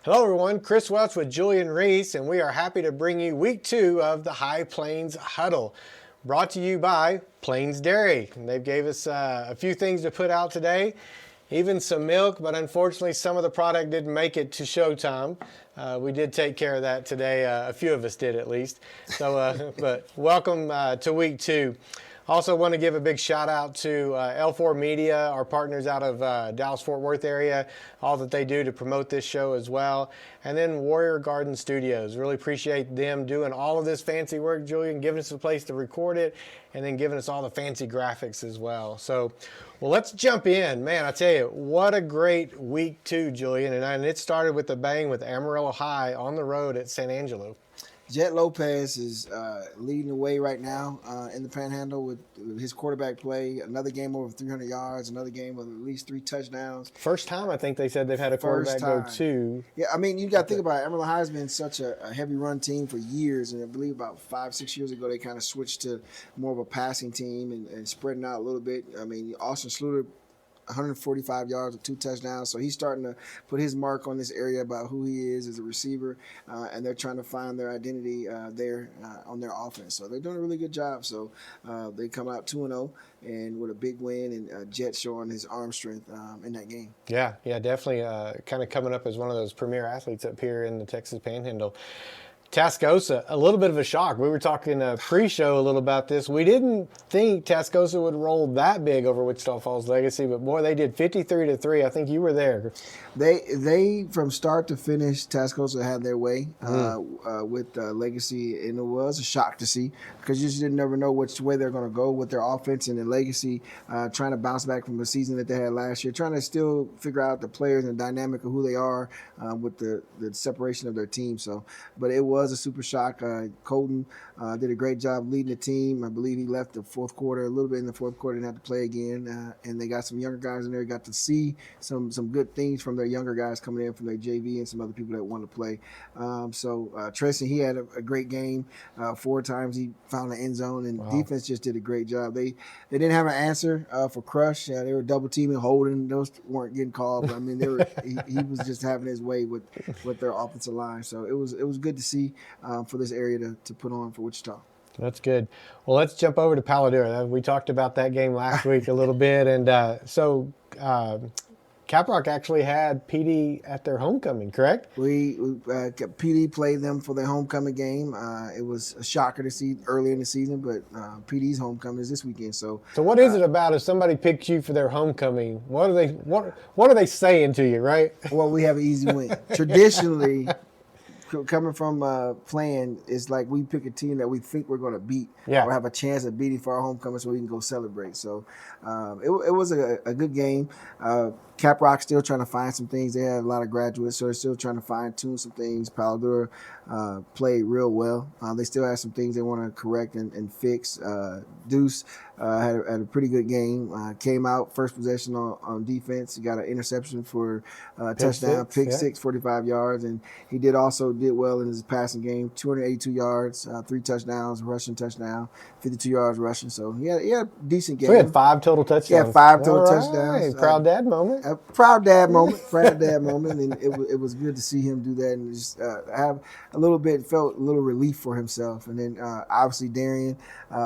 Hello everyone, Chris Welch with Julian Reese, and we are happy to bring you week 2 of the High Plains Huddle, brought to you by Plains Dairy. And they've gave us a few things to put out today, even some milk, but unfortunately some of the product didn't make it to showtime. We did take care of that today, a few of us did at least. So, but welcome to week 2. Also want to give a big shout out to L4 Media, our partners out of Dallas-Fort Worth area, all that they do to promote this show as well. And then Warrior Garden Studios. Really appreciate them doing all of this fancy work, Julian, giving us a place to record it, and then giving us all the fancy graphics as well. So, well, let's jump in. Man, I tell you, what a great week 2, Julian. And it started with a bang with Amarillo High on the road at San Angelo. Jet Lopez is leading the way right now in the Panhandle with his quarterback play. Another game over 300 yards, another game with at least 3 touchdowns. First time I think they said they've had a quarterback go 2. Yeah, I mean, you got to think about it. Amarillo High has been such a heavy run team for years, and I believe about 5-6 years ago they kind of switched to more of a passing team and spreading out a little bit. I mean, Austin Sluter, 145 yards with 2 touchdowns. So he's starting to put his mark on this area about who he is as a receiver, and they're trying to find their identity there on their offense. So they're doing a really good job. So they come out 2-0 and with a big win, and Jet showing his arm strength in that game. Yeah, definitely kind of coming up as one of those premier athletes up here in the Texas Panhandle. Tascosa, a little bit of a shock. We were talking pre-show a little about this. We didn't think Tascosa would roll that big over Wichita Falls Legacy, but boy, they did 53-3. I think you were there. They from start to finish, Tascosa had their way with Legacy, and it was a shock to see because you just didn't never know which way they're going to go with their offense, and then Legacy trying to bounce back from the season that they had last year, trying to still figure out the players and the dynamic of who they are with the separation of their team. So, but it was a super shock. Colton did a great job leading the team. I believe he left the fourth quarter, a little bit in the fourth quarter, didn't have to play again. And they got some younger guys in there, got to see some good things from their younger guys coming in from their JV and some other people that want to play. Tristan, he had a great game. 4 times he found the end zone, and defense just did a great job. They didn't have an answer for Crush. They were double teaming, holding. Those weren't getting called, but I mean, he was just having his way with their offensive line. So it was good to see for this area to put on for Wichita. That's good. Well, let's jump over to Palo Duro. We talked about that game last week a little bit, and Caprock actually had PD at their homecoming, correct? PD played them for their homecoming game. It was a shocker to see early in the season, but PD's homecoming is this weekend. So what is it about if somebody picks you for their homecoming? What are they saying to you, right? Well, we have an easy win. Traditionally, coming from playing, it's like we pick a team that we think we're going to beat or have a chance of beating for our homecoming so we can go celebrate. So it was a good game. Caprock still trying to find some things. They had a lot of graduates, so they're still trying to fine-tune some things. Palo Duro played real well. They still have some things they want to correct and fix. Deuce had a pretty good game. Came out first possession on defense. He got an interception for a touchdown, pick six, 45 yards. And he did well in his passing game, 282 yards, 3 touchdowns, rushing touchdown, 52 yards rushing. So he had a decent game. So he had 5 total touchdowns. Yeah, 5 total touchdowns. Proud dad moment. Proud dad moment, and it was good to see him do that and just have felt a little relief for himself. And then obviously Darian,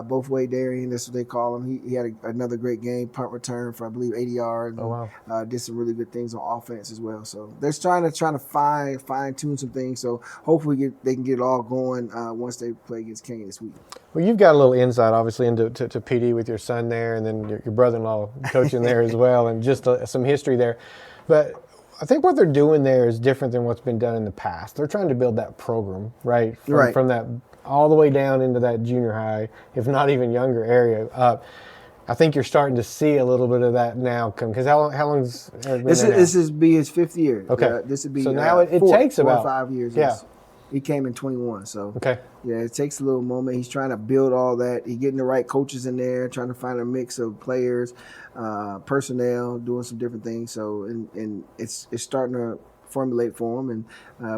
both way Darian, that's what they call him. He had another great game, punt return for I believe 80 yards. Oh wow! Did some really good things on offense as well. So they're trying to fine tune some things. So hopefully they can get it all going once they play against Kane this week. Well, you've got a little insight, obviously, into PD with your son there, and then your brother-in-law coaching there as well, and just some history there. But I think what they're doing there is different than what's been done in the past. They're trying to build that program, right? From that all the way down into that junior high, if not even younger area up. I think you're starting to see a little bit of that now come. Because how long's this is be his 5th year. Okay. This would be so now it takes 4 about or 5 years. Yeah. He came in 21, so okay. Yeah, it takes a little moment. He's trying to build all that. He's getting the right coaches in there, trying to find a mix of players, personnel, doing some different things. So, and it's starting to formulate for him, and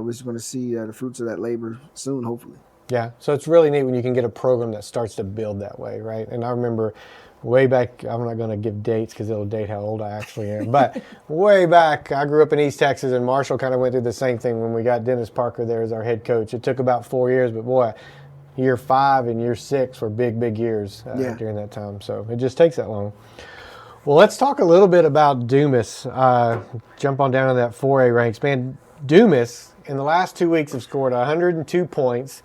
we're just going to see the fruits of that labor soon, hopefully. Yeah, so it's really neat when you can get a program that starts to build that way, right? And I remember way back, I'm not going to give dates because it'll date how old I actually am, but way back, I grew up in East Texas, and Marshall kind of went through the same thing when we got Dennis Parker there as our head coach. It took about 4 years, but boy, year 5 and year 6 were big years during that time. So it just takes that long. Well, let's talk a little bit about Dumas. Jump on down to that 4A ranks. Man, Dumas in the last 2 weeks have scored 102 points,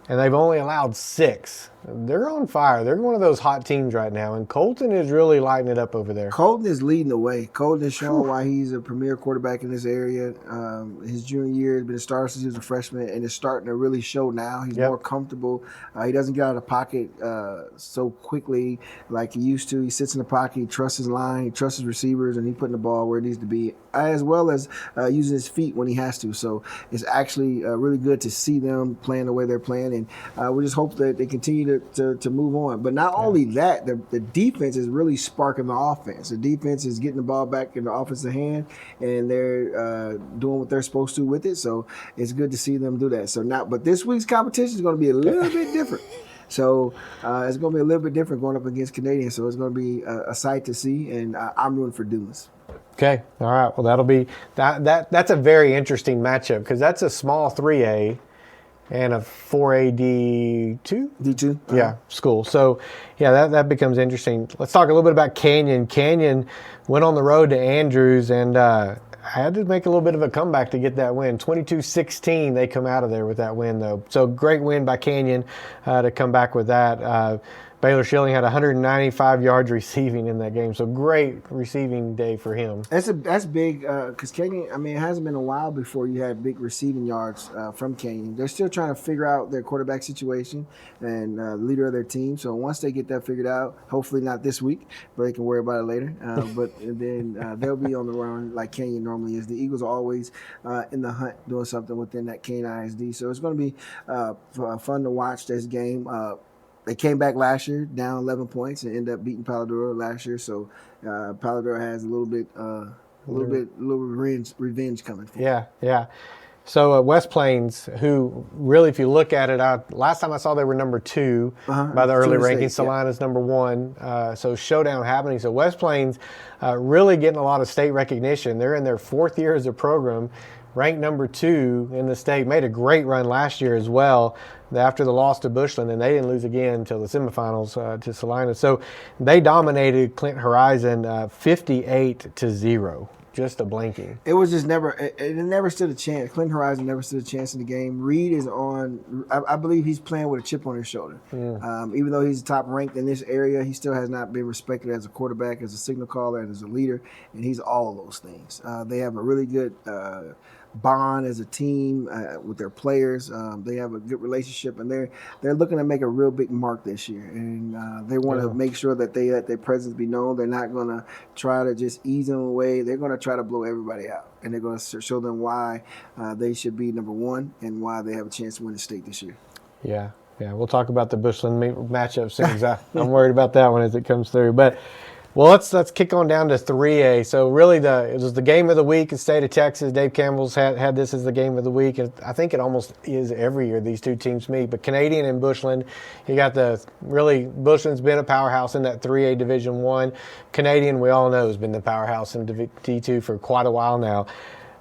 and they've only allowed 6. They're on fire. They're one of those hot teams right now, and Colton is really lighting it up over there. Colton is leading the way. Colton has shown why he's a premier quarterback in this area. His junior year has been a starter since he was a freshman, and it's starting to really show now. He's more comfortable. He doesn't get out of the pocket so quickly like he used to. He sits in the pocket. He trusts his line. He trusts his receivers, and he's putting the ball where it needs to be, as well as using his feet when he has to. So it's actually really good to see them playing the way they're playing, and we just hope that they continue to move on. But not only that, the defense is really sparking the offense. The defense is getting the ball back in the offensive hand, and they're doing what they're supposed to with it. So it's good to see them do that. So now, but this week's competition is going to be a little bit different. So it's going to be a little bit different going up against Canadians. So it's going to be a sight to see, and I'm rooting for Dumas. Okay, all right. Well, that'll be that's a very interesting matchup because that's a small 3A. And a 4A D2? D2? Yeah, school. So, yeah, that becomes interesting. Let's talk a little bit about Canyon. Canyon went on the road to Andrews and had to make a little bit of a comeback to get that win. 22-16, they come out of there with that win, though. So, great win by Canyon to come back with that. Baylor Schilling had 195 yards receiving in that game, so great receiving day for him. That's big because Canyon, I mean, it hasn't been a while before you had big receiving yards from Canyon. They're still trying to figure out their quarterback situation and leader of their team. So once they get that figured out, hopefully not this week, but they can worry about it later. But then they'll be on the run like Canyon normally is. The Eagles are always in the hunt doing something within that Canyon ISD. So it's going to be fun to watch this game. They came back last year down 11 points and ended up beating Palo Duro last year. So Palo Duro has a little revenge coming. Yeah. So West Plains, who really, if you look at it, last time I saw they were number 2 by the early rankings. Salina's number 1. So showdown happening. So West Plains really getting a lot of state recognition. They're in their 4th year as a program, ranked number 2 in the state. Made a great run last year as well after the loss to Bushland, and they didn't lose again until the semifinals to Salina. So they dominated Clinton Horizon 58-0. Just a blinking. It was just it never stood a chance. Clinton Horizon never stood a chance in the game. Reed is on, I believe he's playing with a chip on his shoulder. Even though he's top ranked in this area, he still has not been respected as a quarterback, as a signal caller, and as a leader, and he's all of those things. They have a really good bond as a team with their players. They have a good relationship, and they're looking to make a real big mark this year. And they want to make sure that they let their presence be known. They're not going to try to just ease them away. They're going to try to blow everybody out, and they're going to show them why they should be number 1 and why they have a chance to win the state this year. Yeah. We'll talk about the Bushland matchup soon. I'm worried about that one as it comes through, but. Well, let's kick on down to 3A. So really, it was the game of the week in the state of Texas. Dave Campbell's had this as the game of the week. I think it almost is every year these two teams meet. But Canadian and Bushland, you got Bushland's been a powerhouse in that 3A Division I. Canadian, we all know, has been the powerhouse in D2 for quite a while now.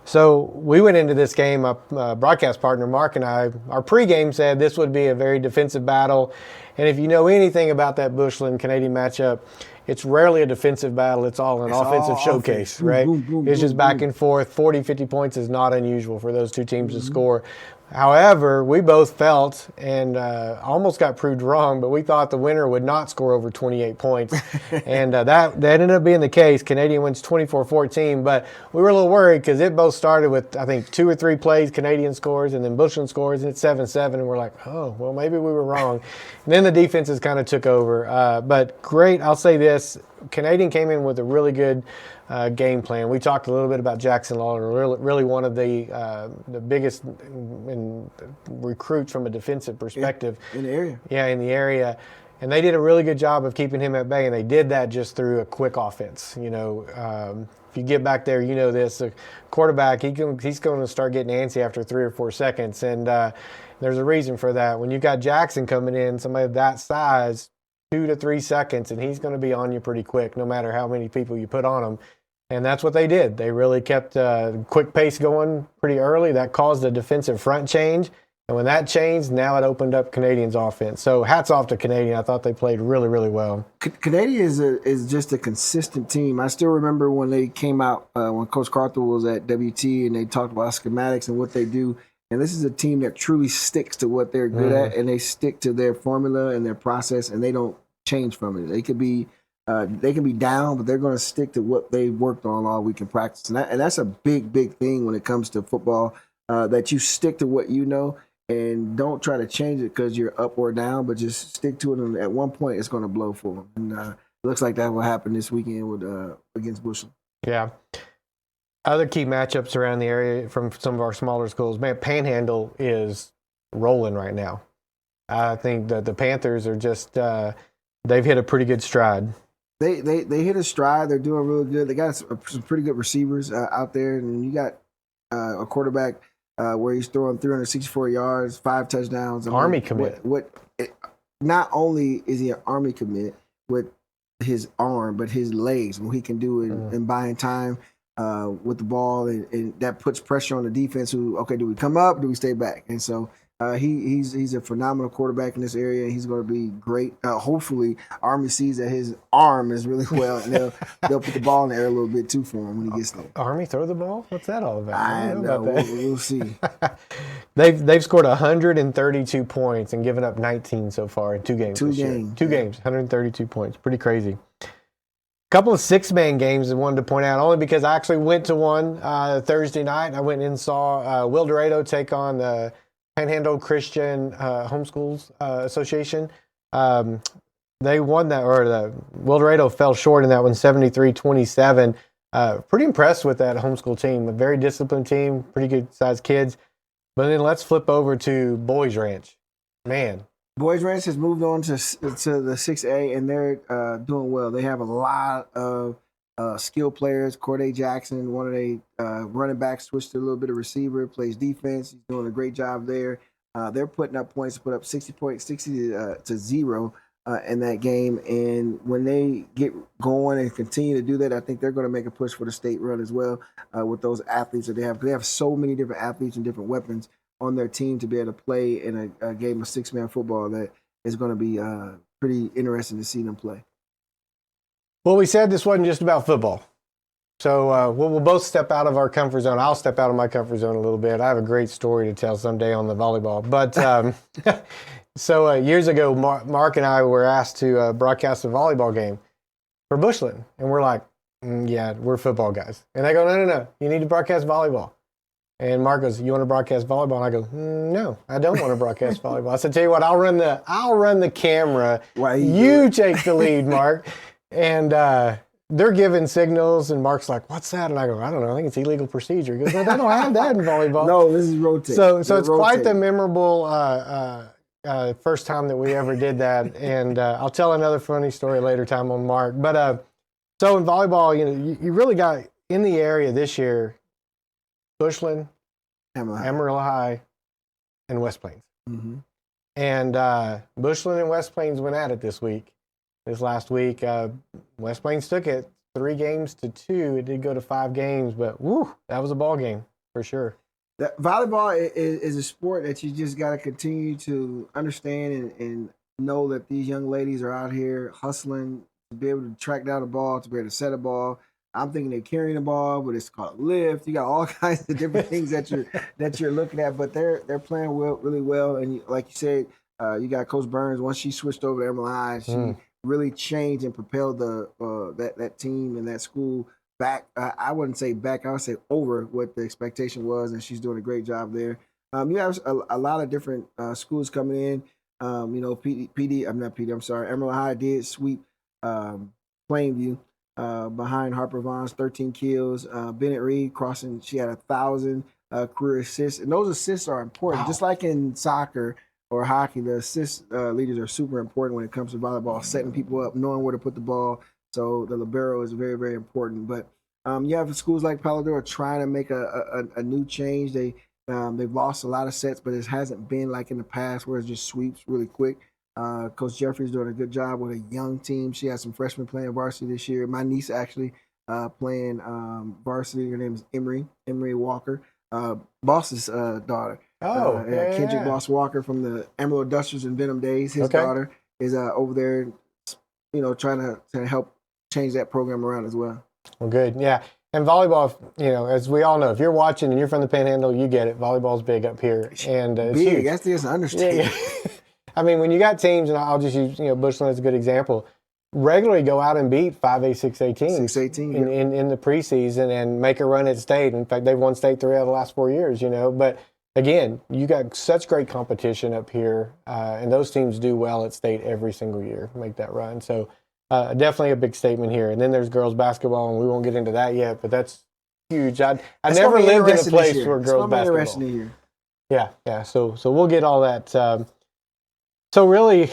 So we went into this game, broadcast partner Mark and I, our pregame said this would be a very defensive battle. And if you know anything about that Bushland Canadian matchup, it's rarely a defensive battle. It's all an offensive showcase, right? Boom, it's just back and forth. 40, 50 points is not unusual for those two teams to score. However, we both felt and almost got proved wrong, but we thought the winner would not score over 28 points. And that ended up being the case. Canadian wins 24-14, but we were a little worried because it both started with, I think, 2 or 3 plays, Canadian scores, and then Bushland scores, and it's 7-7, and we're like, oh, well, maybe we were wrong. And then the defenses kind of took over. But great, I'll say this, Canadian came in with a really good game plan. We talked a little bit about Jackson Lawler, really one of the biggest recruits from a defensive perspective. In the area. Yeah, in the area. And they did a really good job of keeping him at bay, and they did that just through a quick offense. If you get back there, you know this. A quarterback, he's going to start getting antsy after 3 or 4 seconds, and there's a reason for that. When you've got Jackson coming in, somebody of that size, 2 to 3 seconds, and he's going to be on you pretty quick, no matter how many people you put on him. And that's what they did. They really kept quick pace going pretty early. That caused a defensive front change. And when that changed, now it opened up Canadians' offense. So hats off to Canadian. I thought they played really, really well. Canadian is just a consistent team. I still remember when they came out, when Coach Carter was at WT, and they talked about schematics and what they do. And this is a team that truly sticks to what they're good at, and they stick to their formula and their process, and they don't change from it. They can be down, but they're going to stick to what they worked on all week in practice. And that's a big, big thing when it comes to football, that you stick to what you know. And don't try to change it because you're up or down, but just stick to it. And at one point, it's going to blow for them. And it looks like that will happen this weekend with against Bushland. Yeah. Other key matchups around the area from some of our smaller schools. Man, Panhandle is rolling right now. I think that the Panthers are just they've hit a pretty good stride. They hit a stride. They're doing really good. They got some pretty good receivers out there, and you got a quarterback where he's throwing 364 yards, 5 touchdowns. Army commit. Not only is he an Army commit with his arm, but his legs, what he can do in buying time with the ball, and that puts pressure on the defense. Who, okay, do we come up? Do we stay back? And so he's a phenomenal quarterback in this area, and he's going to be great. Hopefully, Army sees that his arm is really well, and they'll put the ball in the air a little bit too for him when he gets there. Army throw the ball? What's that all about? I don't know. We'll see. They've scored 132 points and given up 19 so far in 2 games. Two games, 132 points. Pretty crazy. A couple of 6-man games I wanted to point out, only because I actually went to one Thursday night. I went and saw Will Dorado take on the Panhandle Christian Homeschools Association. They won that, or the Will Dorado fell short in that one, 73-27. Pretty impressed with that homeschool team. A very disciplined team, pretty good sized kids. But then let's flip over to Boys Ranch. Man. Boys Ranch has moved on to the 6A, and they're doing well. They have a lot of skill players. Corday Jackson, one of the running backs, switched to a little bit of receiver, plays defense. He's doing a great job there. They're putting up points, put up 60 to 0 in that game. And when they get going and continue to do that, I think they're going to make a push for the state run as well with those athletes that they have. Because they have so many different athletes and different weapons on their team to be able to play in a game of 6-man football that is going to be pretty interesting to see them play. Well, we said this wasn't just about football. So we'll both step out of our comfort zone. I'll step out of my comfort zone a little bit. I have a great story to tell someday on the volleyball. But so years ago, Mark and I were asked to broadcast a volleyball game for Bushland. And we're like, yeah, we're football guys. And they go, no, you need to broadcast volleyball. And Mark goes, you want to broadcast volleyball? And I go, no, I don't want to broadcast volleyball. I said, tell you what, I'll run the camera. You take the lead, Mark. And they're giving signals, and Mark's like, what's that? And I go, I don't know. I think it's illegal procedure. He goes, no, they don't have that in volleyball. No, this is rotate. So it's quite the memorable first time that we ever did that. And I'll tell another funny story later time on Mark. But so in volleyball, you really got in the area this year, Bushland, Amarillo High, and West Plains. Mm-hmm. And Bushland and West Plains went at it this last week. West Plains took it 3-2. It did go to 5 games, but woo, that was a ball game for sure. Volleyball is a sport that you just got to continue to understand and know that these young ladies are out here hustling to be able to track down a ball, to be able to set a ball. I'm thinking they're carrying the ball, but it's called a lift. You got all kinds of different things that you're looking at, but they're playing really well. And like you said, you got Coach Burns. Once she switched over to Amarillo High, she really changed and propelled that team and that school back. I wouldn't say back. I would say over what the expectation was, and she's doing a great job there. You have a lot of different schools coming in. Amarillo High did sweep Plainview behind Harper Vaughn's 13 kills. Bennett Reed crossing, she had 1,000 career assists, and those assists are important. Wow. Just like in soccer or hockey, the assist leaders are super important when it comes to volleyball, setting people up, knowing where to put the ball. So the libero is very, very important. But you have schools like Palo Duro trying to make a new change. They've lost a lot of sets, but it hasn't been like in the past where it's just sweeps really quick. Coach Jeffrey's doing a good job with a young team. She has some freshmen playing varsity this year. My niece actually playing varsity. Her name is Emery Walker, Boss's daughter. Oh, Kendrick yeah. Boss Walker from the Amarillo Dusters and Venom days. His Okay. daughter is over there, trying to help change that program around as well. Well, good. Yeah. And volleyball, as we all know, if you're watching and you're from the Panhandle, you get it. Volleyball's big up here. And it's big. huge. That's just an understatement. Yeah. I mean, when you got teams, and I'll just use, Bushland as a good example, regularly go out and beat 5A, 6A teams 6A in the preseason and make a run at state. In fact, they've won state 3 out of the last 4 years, But again, you got such great competition up here, and those teams do well at state every single year, make that run. So definitely a big statement here. And then there's girls basketball, and we won't get into that yet, but that's huge. I never lived in a place where girls basketball. Yeah. So we'll get all that. So really,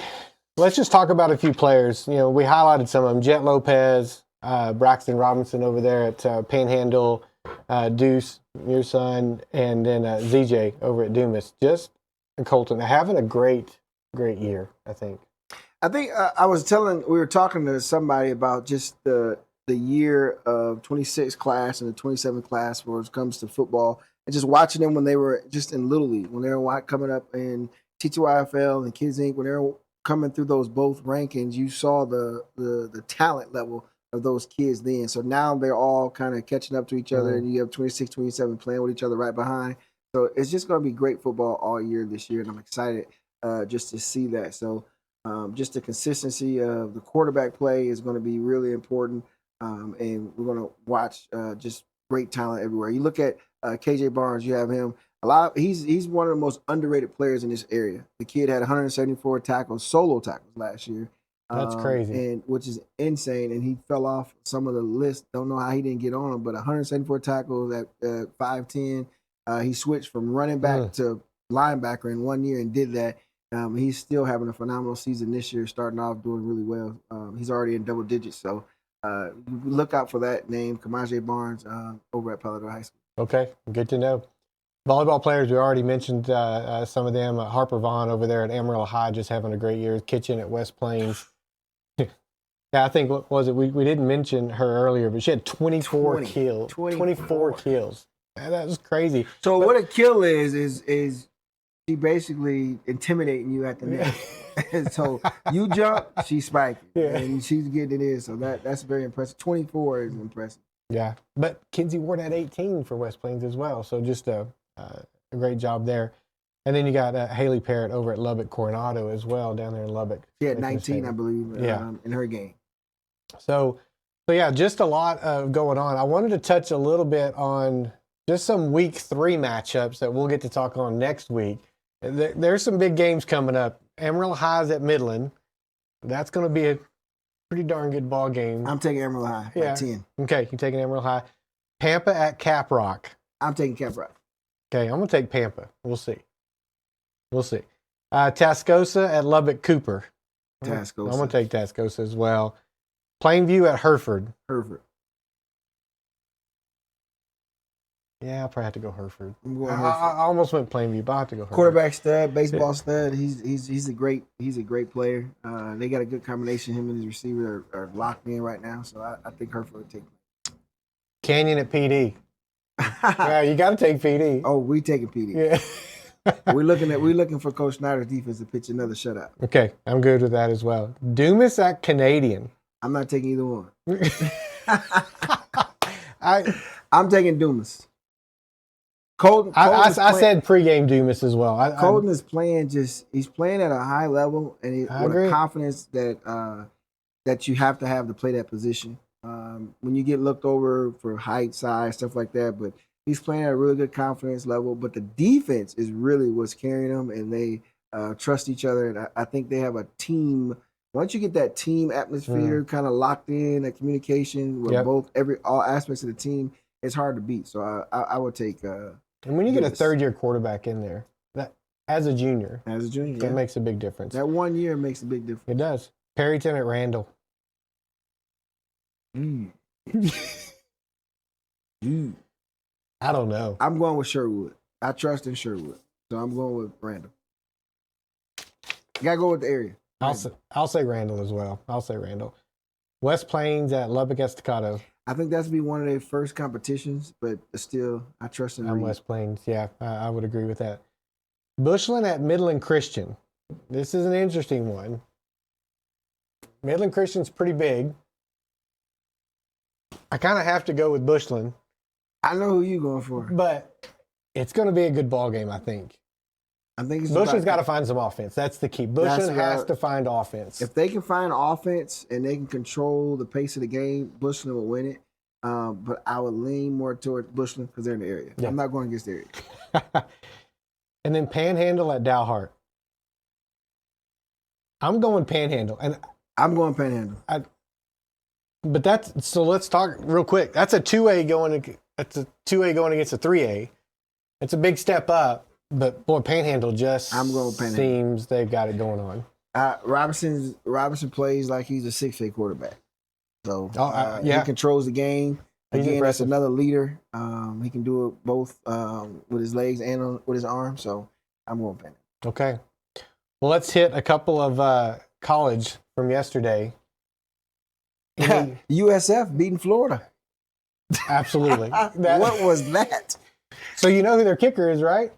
let's just talk about a few players. We highlighted some of them. Jet Lopez, Braxton Robinson over there at Panhandle, Deuce, your son, and then ZJ over at Dumas. Just Colton having a great year, I think. we were talking to somebody about just the year of 26 class and the 27 class where it comes to football, and just watching them when they were just in Little League, when they were coming up in TTYFL and Kids Inc., when they were coming through those both rankings, you saw the talent level of those kids then. So now they're all kind of catching up to each other, and you have 26, 27 playing with each other right behind. So it's just going to be great football all year this year, and I'm excited just to see that. So just the consistency of the quarterback play is going to be really important, and we're going to watch just great talent everywhere. You look at KJ Barnes, you have him. He's one of the most underrated players in this area. The kid had 174 solo tackles last year. That's crazy, and which is insane. And he fell off some of the list. Don't know how he didn't get on them, but 174 tackles at 5'10". He switched from running back to linebacker in 1 year and did that. He's still having a phenomenal season this year, starting off doing really well. He's already in double digits, so look out for that name, Kamaje Barnes, over at Palo Duro High School. Okay, good to know. Volleyball players, we already mentioned some of them. Harper Vaughn over there at Amarillo High, just having a great year. Kitchen at West Plains. Yeah, I think, what was it? We didn't mention her earlier, but she had 24 kills. 24 kills. That was crazy. So what a kill is she basically intimidating you at the net. So you jump, she's spiking, and she's getting it in. So that's very impressive. 24 is impressive. Yeah, but Kinsey Ward had 18 for West Plains as well. So just a great job there. And then you got Haley Parrott over at Lubbock Coronado as well, down there in Lubbock. She had 19, I believe, in her game. So yeah, just a lot going on. I wanted to touch a little bit on just some week 3 matchups that we'll get to talk on next week. There's some big games coming up. Amarillo High's at Midland. That's going to be a pretty darn good ball game. I'm taking Amarillo High by 10. Okay, you're taking Amarillo High. Pampa at Caprock. I'm taking Caprock. Okay, I'm going to take Pampa. We'll see. Tascosa at Lubbock Cooper. Tascosa. I'm going to take Tascosa as well. Plainview at Hereford. Yeah, I'll probably have to go Hereford. I almost went Plainview, but I have to go Hereford. Quarterback stud, baseball stud. He's a great player. They got a good combination. Him and his receiver are locked in right now. So I think Hereford will take him. Canyon at PD. Yeah, you got to take PD. Oh, we taking PD. Yeah. We're looking for Coach Snyder's defense to pitch another shutout. Okay, I'm good with that as well. Dumas at Canadian. I'm not taking either one. I'm taking Dumas. Colton I said pregame Dumas as well. Colton is playing he's playing at a high level, and with a confidence that you have to have to play that position. When you get looked over for height, size, stuff like that, but he's playing at a really good confidence level. But the defense is really what's carrying them, and they trust each other. And I think they have a team. Once you get that team atmosphere kind of locked in, that communication with all aspects of the team, it's hard to beat. So I would take. And when you get a third-year quarterback in there, as a junior, that makes a big difference. That 1 year makes a big difference. It does. Perryton at Randall. I don't know. I'm going with Sherwood. I trust in Sherwood, so I'm going with Randall. You gotta go with the area. I'll say Randall as well. I'll say Randall. West Plains at Lubbock Estacado. I think that's be one of their first competitions, but still, I trust in I'm Reed. West Plains. Yeah, I would agree with that. Bushland at Midland Christian. This is an interesting one. Midland Christian's pretty big. I kind of have to go with Bushland. I know who you going for. But it's going to be a good ball game, I think. I think Bushland's got to find some offense. That's the key. Bushland has to find offense. If they can find offense and they can control the pace of the game, Bushland will win it. But I would lean more towards Bushland because they're in the area. Yeah. I'm not going against the area. And then Panhandle at Dalhart. I'm going Panhandle. And I'm going Panhandle. So let's talk real quick. That's a 2A going against a 3A. It's a big step up. But boy, Panhandle just seems they've got it going on. Robinson plays like he's a 6A quarterback. So he controls the game. Again, that's another leader. He can do it both with his legs and with his arm. So I'm going Panhandle. Okay. Well, let's hit a couple of college from yesterday. USF beating Florida. Absolutely. What was that? So you know who their kicker is, right?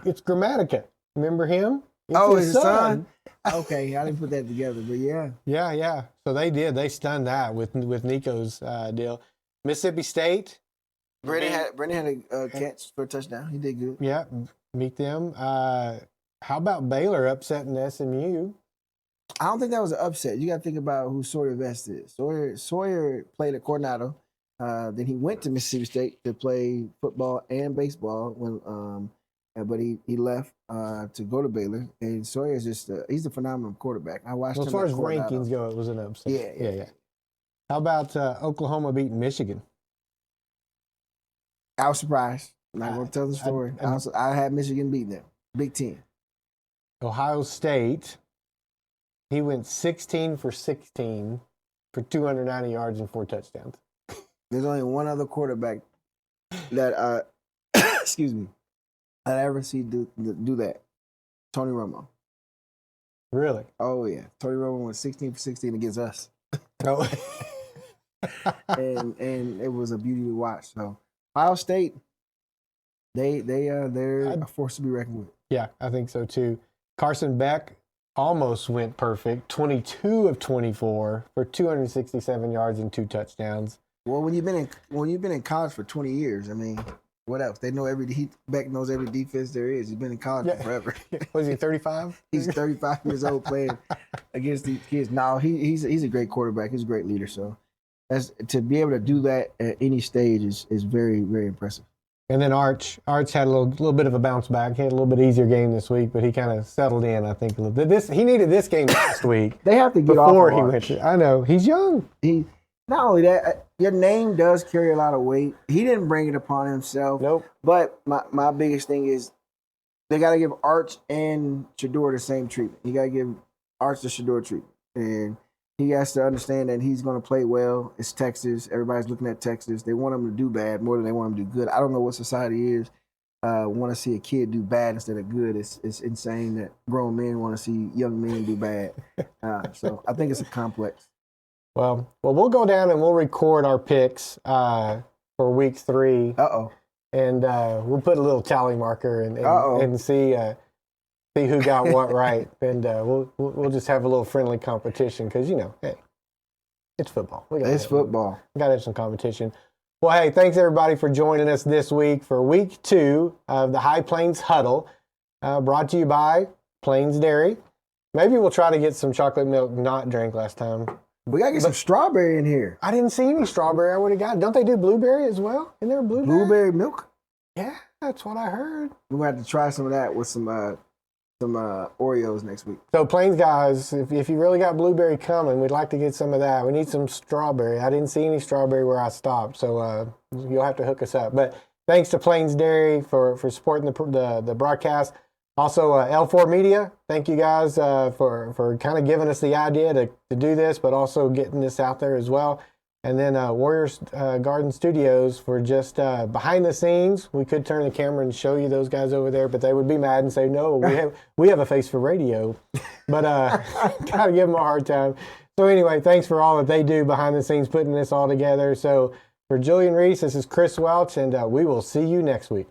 It's Grammatica. Remember him? It's his son. Okay, I didn't put that together, but yeah. Yeah. So they did. They stunned that with Nico's deal. Mississippi State. Brandon had a catch for a touchdown. He did good. Yeah, meet them. How about Baylor upsetting SMU? I don't think that was an upset. You got to think about who Sawyer Vest is. Sawyer played at Coronado. Then he went to Mississippi State to play football and baseball but he left to go to Baylor. And Sawyer's he's a phenomenal quarterback. I watched him. As far as rankings go, it was an upset. Yeah. How about Oklahoma beating Michigan? I was surprised. I'm not going to tell the story. I had Michigan beating them. Big Ten. Ohio State. He went 16 for 16 for 290 yards and 4 touchdowns. There's only one other quarterback that excuse me, I ever see do that. Tony Romo. Really? Oh yeah. Tony Romo went 16 for 16 against us. Oh. and it was a beauty to watch. So Ohio State, they're a force to be reckoned with. Yeah, I think so too. Carson Beck almost went perfect. 22 of 24 for 267 yards and 2 touchdowns. Well, when you've been in college for 20 years, I mean, what else? They know Beck knows every defense there is. He's been in college for forever. Was he 35? He's 35 years old playing against these kids. No, he's a great quarterback. He's a great leader. So to be able to do that at any stage is very, very impressive. And then Arch had a little bit of a bounce back. He had a little bit easier game this week, but he kind of settled in, I think, a little bit. He needed this game last week. They have to get before off he went. I know he's young. Not only that, your name does carry a lot of weight. He didn't bring it upon himself. Nope. But my biggest thing is they got to give Arch and Shador the same treatment. You got to give Arch the Shador treatment, and he has to understand that he's going to play well. It's Texas. Everybody's looking at Texas. They want him to do bad more than they want him to do good. I don't know what society is. Want to see a kid do bad instead of good. It's insane that grown men want to see young men do bad. So I think it's a complex. Well, we'll go down and we'll record our picks for week 3. And we'll put a little tally marker and see who got what right. And we'll just have a little friendly competition because, hey, it's football. It's football. We got to have some competition. Well, hey, thanks everybody for joining us this week for week 2 of the High Plains Huddle, brought to you by Plains Dairy. Maybe we'll try to get some chocolate milk not drank last time. We got to get some strawberry in here. I didn't see any strawberry. I would have got it. Don't they do blueberry as well? Isn't there blueberry? Blueberry milk? Yeah, that's what I heard. We're going to have to try some of that with some Oreos next week. So, Plains guys, if you really got blueberry coming, we'd like to get some of that. We need some strawberry. I didn't see any strawberry where I stopped, so you'll have to hook us up. But thanks to Plains Dairy for supporting the broadcast. Also, L4 Media, thank you guys for kind of giving us the idea to do this, but also getting this out there as well. And then Warriors Garden Studios for just behind the scenes. We could turn the camera and show you those guys over there, but they would be mad and say, no, we have a face for radio. But gotta give them a hard time. So anyway, thanks for all that they do behind the scenes, putting this all together. So for Julian Reese, this is Chris Welch, and we will see you next week.